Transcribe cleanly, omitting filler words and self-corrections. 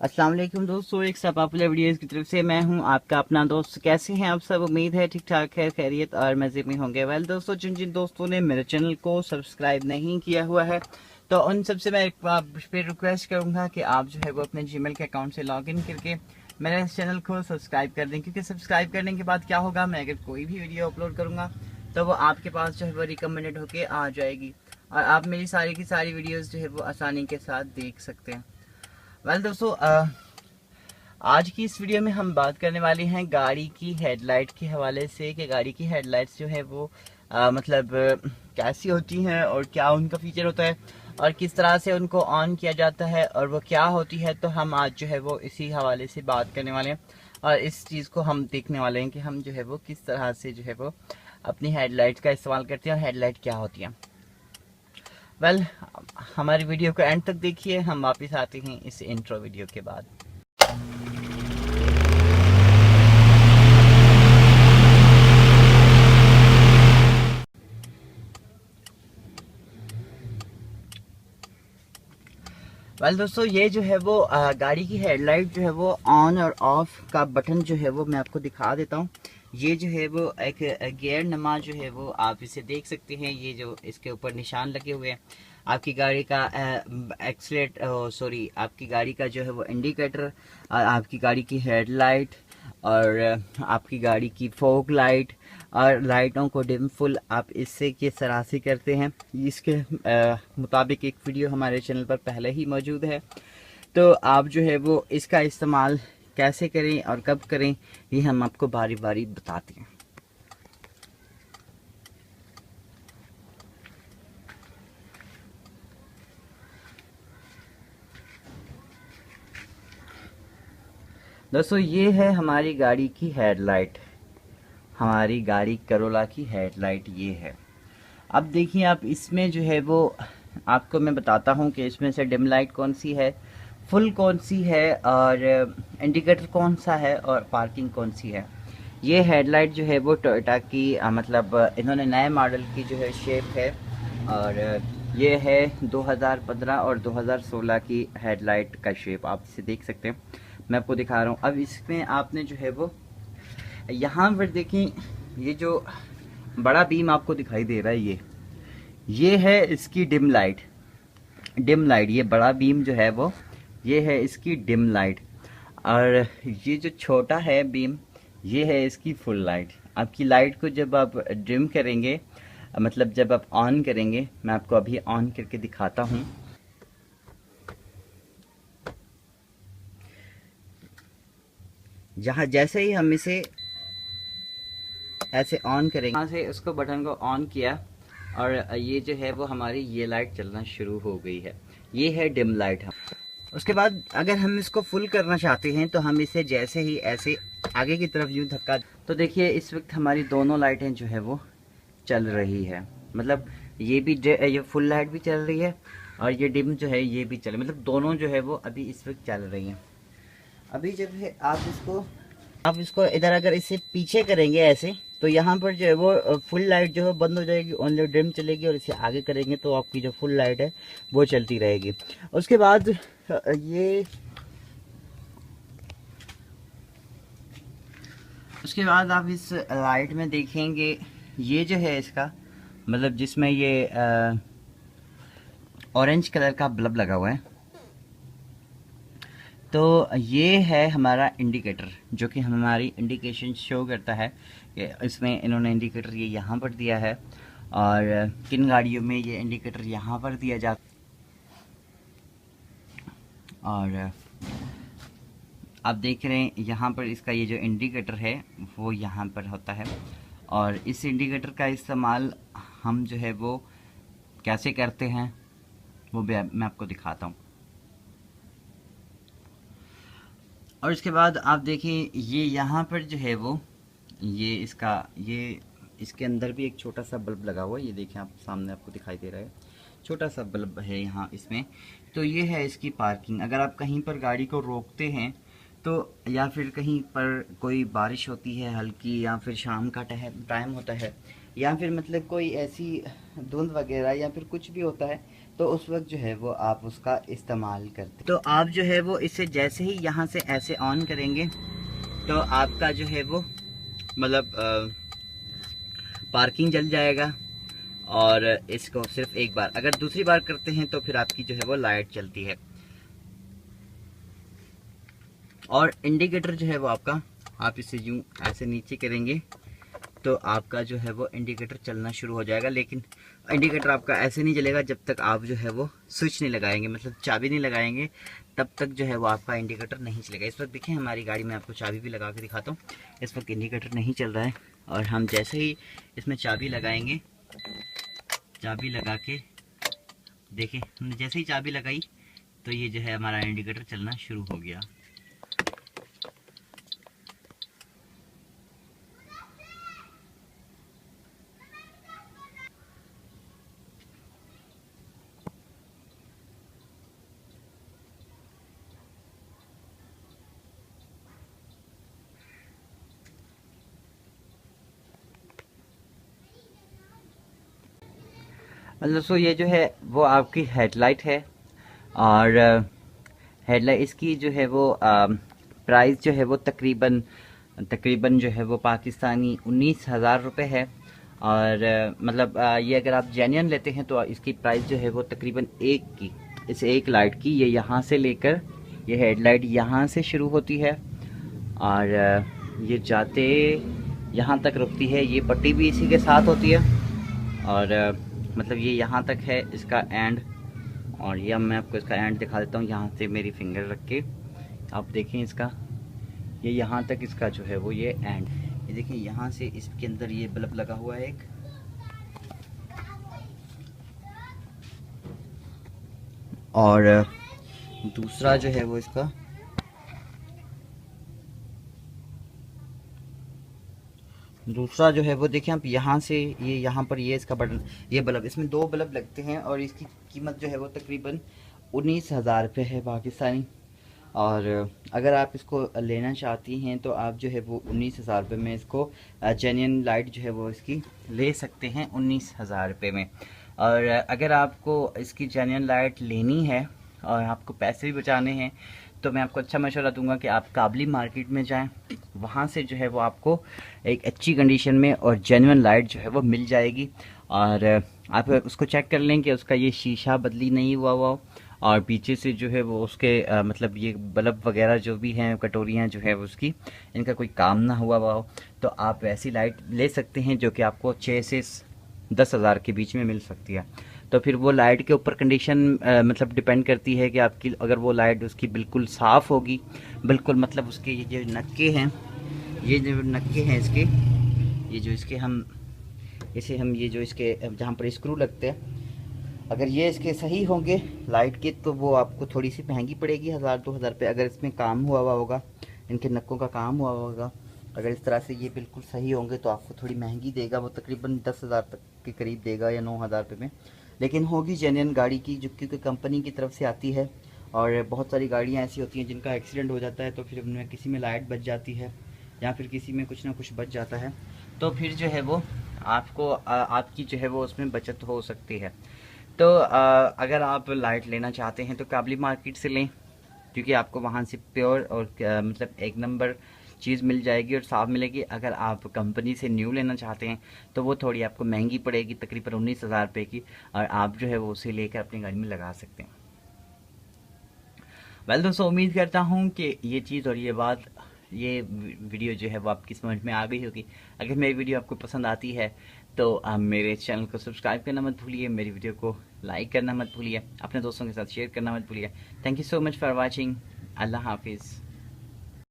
अस्सलाम वालेकुम दोस्तों, एक सब पॉपुलर वीडियोस की तरफ से मैं हूं आपका अपना दोस्त। कैसे हैं आप सब? उम्मीद है ठीक ठाक है, खैरियत और मज़े में होंगे। वेल दोस्तों, जिन जिन दोस्तों ने मेरे चैनल को सब्सक्राइब नहीं किया हुआ है तो उन सबसे मैं एक बार फिर रिक्वेस्ट करूंगा कि आप जो है वो अपने जीमेल के अकाउंट से लॉगिन करके मेरे इस चैनल को सब्सक्राइब कर दें, क्योंकि सब्सक्राइब करने के बाद क्या होगा, मैं अगर कोई भी वीडियो अपलोड करूँगा तो वो आपके पास जो है वो रिकमेंडेड होके आ जाएगी और आप मेरी सारी की सारी वीडियोज़ जो है वो आसानी के साथ देख सकते हैं। वेल दोस्तों, आज की इस वीडियो में हम बात करने वाले हैं गाड़ी की हेडलाइट के हवाले से कि गाड़ी की हेडलाइट्स जो है वो कैसी होती हैं और क्या उनका फीचर होता है और किस तरह से उनको ऑन किया जाता है और वो क्या होती है। तो हम आज जो है वो इसी हवाले से बात करने वाले हैं और इस चीज़ को हम देखने वाले हैं कि हम जो है वो किस तरह से जो है वो अपनी हेडलाइट्स का इस्तेमाल करते हैं और हेडलाइट क्या होती है। वेल, हमारी वीडियो को एंड तक देखिए, हम वापस आते हैं इस इंट्रो वीडियो के बाद। वेल दोस्तों, ये जो है वो गाड़ी की हेडलाइट जो है वो ऑन और ऑफ का बटन जो है वो मैं आपको दिखा देता हूँ। ये जो है वो एक गियर नमा जो है वो आप इसे देख सकते हैं। ये जो इसके ऊपर निशान लगे हुए हैं आपकी गाड़ी का आपकी गाड़ी का जो है वो इंडिकेटर, आपकी गाड़ी की हेडलाइट और आपकी गाड़ी की फॉग लाइट और लाइटों को डिम फुल आप इससे किस तरह से करते हैं, इसके मुताबिक एक वीडियो हमारे चैनल पर पहले ही मौजूद है। तो आप जो है वो इसका इस्तेमाल कैसे करें और कब करें, ये हम आपको बारी बारी बताते हैं। दोस्तों, ये है हमारी गाड़ी की हेडलाइट, हमारी गाड़ी करोला की हेडलाइट ये है। अब देखिए, आप इसमें जो है वो आपको मैं बताता हूँ कि इसमें से डिम लाइट कौन सी है, फुल कौन सी है और इंडिकेटर कौन सा है और पार्किंग कौन सी है। ये हेडलाइट जो है वो टोयोटा की इन्होंने नए मॉडल की जो है शेप है और ये है 2015 और 2016 की हेडलाइट का शेप, आप इसे देख सकते हैं। मैं आपको दिखा रहा हूँ। अब इसमें आपने जो है वो यहाँ पर देखें, ये जो बड़ा बीम आपको दिखाई दे रहा है, ये है इसकी डिम लाइट। ये बड़ा बीम जो है वो ये है इसकी डिम लाइट और ये जो छोटा है बीम ये है इसकी फुल लाइट। आपकी लाइट को जब आप डिम करेंगे, मतलब जब आप ऑन करेंगे, मैं आपको अभी ऑन करके दिखाता हूँ। जहाँ जैसे ही हम इसे ऐसे ऑन करेंगे, यहाँ से उसको बटन को ऑन किया और ये जो है वो हमारी ये लाइट चलना शुरू हो गई है। ये है डिम लाइट। हम उसके बाद अगर हम इसको फुल करना चाहते हैं तो हम इसे जैसे ही ऐसे आगे की तरफ यूँ धक्का, तो देखिए इस वक्त हमारी दोनों लाइटें जो है वो चल रही है। मतलब ये फुल लाइट भी चल रही है और ये डिम जो है ये भी चल, मतलब दोनों जो है वो अभी इस वक्त चल रही हैं। अभी जब है आप इसको इधर अगर इसे पीछे करेंगे ऐसे, तो यहाँ पर जो है वो फुल लाइट जो है बंद हो जाएगी, ओनली डिम चलेगी और इसे आगे करेंगे तो आपकी जो फुल लाइट है वो चलती रहेगी। उसके बाद ये उसके बाद आप इस लाइट में देखेंगे, ये जो है इसका मतलब जिसमें ये ऑरेंज कलर का बल्ब लगा हुआ है, तो ये है हमारा इंडिकेटर जो कि हमारी इंडिकेशन शो करता है कि इसमें इन्होंने इंडिकेटर ये यहाँ पर दिया है और किन गाड़ियों में ये इंडिकेटर यहाँ पर दिया जाता और आप देख रहे हैं यहाँ पर इसका ये जो इंडिकेटर है वो यहाँ पर होता है और इस इंडिकेटर का इस्तेमाल हम जो है वो कैसे करते हैं वो मैं आपको दिखाता हूँ। और इसके बाद आप देखिए, ये यहाँ पर जो है वो ये इसके अंदर भी एक छोटा सा बल्ब लगा हुआ है। ये देखें, आप सामने आपको दिखाई दे रहा है, छोटा सा बल्ब है यहाँ इसमें। तो ये है इसकी पार्किंग। अगर आप कहीं पर गाड़ी को रोकते हैं तो, या फिर कहीं पर कोई बारिश होती है हल्की, या फिर शाम का टाइम होता है, या फिर मतलब कोई ऐसी धुंध वगैरह या फिर कुछ भी होता है, तो उस वक्त जो है वो आप उसका इस्तेमाल करते। तो आप जो है वो इसे जैसे ही यहाँ से ऐसे ऑन करेंगे तो आपका जो है वो मतलब पार्किंग जल जाएगा। और इसको सिर्फ एक बार, अगर दूसरी बार करते हैं तो फिर आपकी जो है वो लाइट चलती है। और इंडिकेटर जो है वो आपका, आप इसे यूं ऐसे नीचे करेंगे तो आपका जो है वो इंडिकेटर चलना शुरू हो जाएगा। लेकिन इंडिकेटर आपका ऐसे नहीं चलेगा जब तक आप जो है वो स्विच नहीं लगाएंगे, मतलब चाबी नहीं लगाएंगे, तब तक जो है वो आपका इंडिकेटर नहीं चलेगा। इस वक्त देखिए हमारी गाड़ी में, आपको चाबी भी लगा के दिखाता हूँ। इस वक्त इंडिकेटर नहीं चल रहा है और हम जैसे ही इसमें चाबी लगाएंगे, चाबी लगा के देखिए, हमने जैसे ही चाबी लगाई तो ये जो है हमारा इंडिकेटर चलना शुरू हो गया। मतलब सो ये जो है वो आपकी हेडलाइट है। और हेडलाइट इसकी जो है वो प्राइस जो है वो तकरीबन जो है वो पाकिस्तानी 19,000 रुपये है। और मतलब ये अगर आप जेन्युइन लेते हैं तो इसकी प्राइस जो है वो तकरीबन इस एक लाइट की, ये यहाँ से लेकर ये हेडलाइट यहाँ से शुरू होती है और ये जाते यहाँ तक रुकती है। ये पट्टी भी इसी के साथ होती है और मतलब ये यहाँ तक है इसका एंड। और ये मैं आपको इसका एंड दिखा देता हूँ, यहाँ से मेरी फिंगर रख के आप देखें इसका, ये यहाँ तक इसका जो है वो ये एंड। ये देखिए यहाँ से इसके अंदर ये बल्ब लगा हुआ है एक, और दूसरा जो है वो इसका दूसरा जो है वो देखिए आप यहाँ से, ये यहाँ पर ये इसका बटन, ये बल्ब, इसमें 2 बल्ब लगते हैं और इसकी कीमत जो है वो तकरीबन 19,000 रुपये है पाकिस्तानी। और अगर आप इसको लेना चाहती हैं तो आप जो है वो 19,000 रुपये में इसको जेन्युइन लाइट जो है वो इसकी ले सकते हैं 19,000 रुपये में। और अगर आपको इसकी जेन्युइन लाइट लेनी है और आपको पैसे भी बचाने हैं तो मैं आपको अच्छा मशवरा दूंगा कि आप काबली मार्केट में जाएं, वहाँ से जो है वो आपको एक अच्छी कंडीशन में और जेन्युइन लाइट जो है वो मिल जाएगी। और आप उसको चेक कर लें कि उसका ये शीशा बदली नहीं हुआ हो और पीछे से जो है वो उसके मतलब ये बल्ब वगैरह जो भी हैं, कटोरियाँ जो है उसकी, इनका कोई काम ना हुआ हो, तो आप ऐसी लाइट ले सकते हैं जो कि आपको 6 से 10,000 के बीच में मिल सकती है। तो फिर वो लाइट के ऊपर कंडीशन मतलब डिपेंड करती है कि आपकी, अगर वो लाइट उसकी बिल्कुल साफ़ होगी, बिल्कुल मतलब उसके ये जो नक्के हैं, ये जो नक्के हैं इसके, ये जो इसके हम इसे हम ये जो इसके जहाँ पर स्क्रू लगते हैं, अगर ये इसके सही होंगे लाइट के तो वो आपको थोड़ी सी महंगी पड़ेगी, 1,000-2,000 रुपये। अगर इसमें काम हुआ होगा, इनके नक्कों का काम हुआ होगा, अगर इस तरह से ये बिल्कुल सही होंगे तो आपको थोड़ी महंगी देगा, वो तकरीबन 10,000 तक के करीब देगा या 9,000 रुपये में, लेकिन होगी जेन्युइन गाड़ी की, जो क्योंकि कंपनी की तरफ से आती है। और बहुत सारी गाड़ियाँ ऐसी होती हैं जिनका एक्सीडेंट हो जाता है तो फिर उनमें किसी में लाइट बच जाती है या फिर किसी में कुछ ना कुछ बच जाता है, तो फिर जो है वो आपको आपकी जो है वो उसमें बचत हो सकती है। तो अगर आप लाइट लेना चाहते हैं तो काबली मार्केट से लें, क्योंकि आपको वहाँ से प्योर और मतलब एक नंबर चीज़ मिल जाएगी और साफ मिलेगी। अगर आप कंपनी से न्यू लेना चाहते हैं तो वो थोड़ी आपको महंगी पड़ेगी, तकरीबन 19,000 रुपये की, और आप जो है वो उसे लेकर अपनी गाड़ी में लगा सकते हैं। वेल दोस्तों, उम्मीद करता हूँ कि ये चीज़ और ये वीडियो जो है वो आपकी समझ में आ गई होगी। अगर मेरी वीडियो आपको पसंद आती है तो आप मेरे चैनल को सब्सक्राइब करना मत भूलिए, मेरी वीडियो को लाइक करना मत भूलिए, अपने दोस्तों के साथ शेयर करना मत भूलिए। Thank you so much for watching. अल्लाह हाफिज़।